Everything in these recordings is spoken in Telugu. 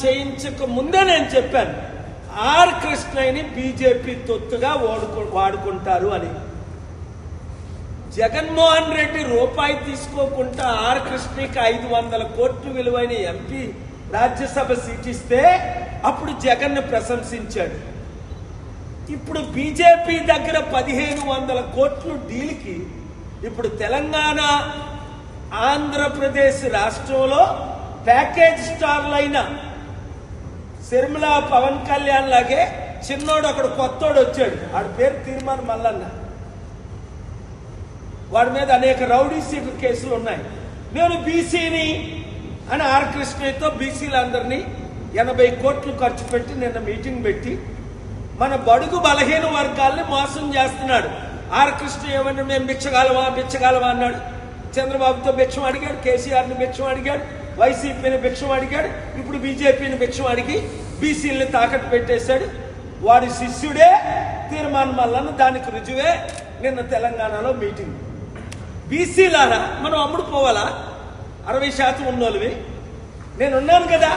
చేయించక ముందే నేను చెప్పాను, ఆర్ కృష్ణయ్యని బీజేపీ తొత్తుగా వాడుకుంటారు అని. జగన్మోహన్ రెడ్డి రూపాయి తీసుకోకుండా ఆర్ కృష్ణకి 500 కోట్లు విలువైన ఎంపీ రాజ్యసభ సీట్ ఇస్తే అప్పుడు జగన్ ప్రశంసించాడు. ఇప్పుడు బీజేపీ దగ్గర 1500 కోట్లు డీల్కి ఇప్పుడు తెలంగాణ ఆంధ్రప్రదేశ్ రాష్ట్రంలో ప్యాకేజ్ స్టార్లైన శర్మిల పవన్ కళ్యాణ్ లాగే చిన్నోడు అక్కడ కొత్తోడు వచ్చాడు, వాడి పేరు తీర్మాన్ మల్లన్న. వాడి మీద అనేక రౌడీ సీటర్ కేసులు ఉన్నాయి. నేను బీసీని అని ఆర్ కృష్ణయ్యతో బీసీలందరినీ 80 కోట్లు ఖర్చు పెట్టి నిన్న మీటింగ్ పెట్టి మన బడుగు బలహీన వర్గాల్ని మోసం చేస్తున్నాడు. ఆర్ కృష్ణ ఏమన్నా మేము బిచ్చగాలవా అన్నాడు. చంద్రబాబుతో భిక్షం అడిగాడు, కేసీఆర్ని భిక్షం అడిగాడు, వైసీపీని భిక్షం అడిగాడు, ఇప్పుడు బీజేపీని భిక్షం అడిగి బీసీలని తాకట్టు పెట్టేశాడు. వాడి శిష్యుడే తీర్మాన్ మల్లన్న, దానికి రుజువే నిన్న తెలంగాణలో మీటింగ్. బీసీలారా మనం అమ్ముడు పోవాలా? 60% ఉన్నోళ్ళవి నేనున్నాను కదా.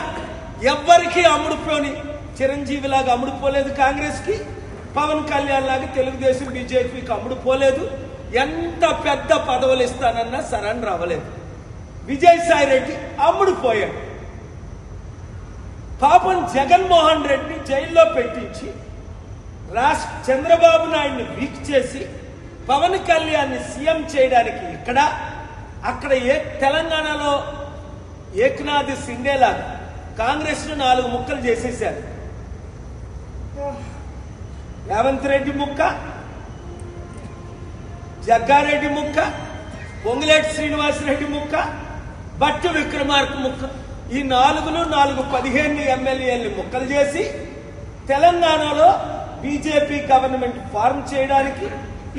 ఎవ్వరికి అమ్ముడుపోని చిరంజీవిలాగా అమ్ముడుపోలేదు కాంగ్రెస్కి, పవన్ కళ్యాణ్ లాగా తెలుగుదేశం బీజేపీకి అమ్ముడుపోలేదు. ఎంత పెద్ద పదవులు ఇస్తానన్నా సరెండర్ అవ్వలేదు. విజయసాయి రెడ్డి అమ్ముడుపోయాడు. పాపం జగన్మోహన్ రెడ్డిని జైల్లో పెట్టించి చంద్రబాబు నాయుడిని వీక్ చేసి పవన్ కళ్యాణ్ని సీఎం చేయడానికి అక్కడ తెలంగాణలో ఏక్నాథ్ సిండేలాగా కాంగ్రెస్ ను 4 ముక్కలు చేసేశారు. రేవంత్ రెడ్డి ముక్క, జగ్గారెడ్డి ముక్క, పొంగులేటి శ్రీనివాసరెడ్డి ముక్క, బట్టు విక్రమార్క ముక్క. ఈ 4 ఎమ్మెల్యేలని ముక్కలు చేసి తెలంగాణలో బీజేపీ గవర్నమెంట్ ఫార్మ్ చేయడానికి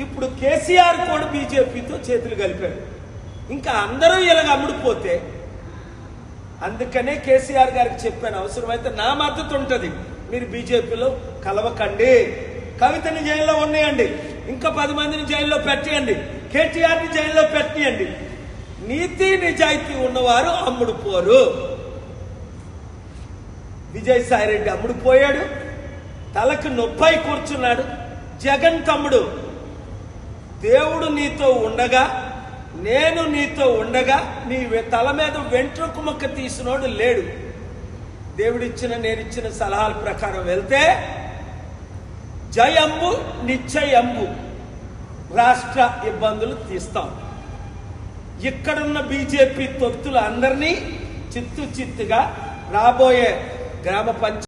ఇప్పుడు కేసీఆర్ కూడా బీజేపీతో చేతులు కలిపాడు. ఇంకా అందరూ ఇలాగ అమ్ముడుపోతే, అందుకనే కేసీఆర్ గారికి చెప్పాను, అవసరమైతే నా మద్దతు ఉంటుంది, మీరు బీజేపీలో కలవకండి. కవితని జైల్లో ఉన్నాయండి, ఇంకా 10 మందిని జైల్లో పెట్టేయండి, కేటీఆర్ని జైల్లో పెట్టేయండి. నీతి నిజాయితీ ఉన్నవారు అమ్ముడుపోరు. విజయసాయిరెడ్డి అమ్ముడుపోయాడు, తలకు నొప్పై కూర్చున్నాడు. జగన్ తమ్ముడు, దేవుడు నీతో ఉండగా, నేను నీతో ఉండగా నీ తల మీద వెంట్రుకు మొక్క తీసినోడు లేడు. దేవుడిచ్చిన నేనిచ్చిన సలహాల ప్రకారం వెళ్తే జయంబు నిశ్చయంబు రాష్ట్ర ఇబ్బందులు తీస్తాం. ఇక్కడున్న బీజేపీ తొత్తులు అందరినీ చిత్తుగా రాబోయే గ్రామ పంచాయతీ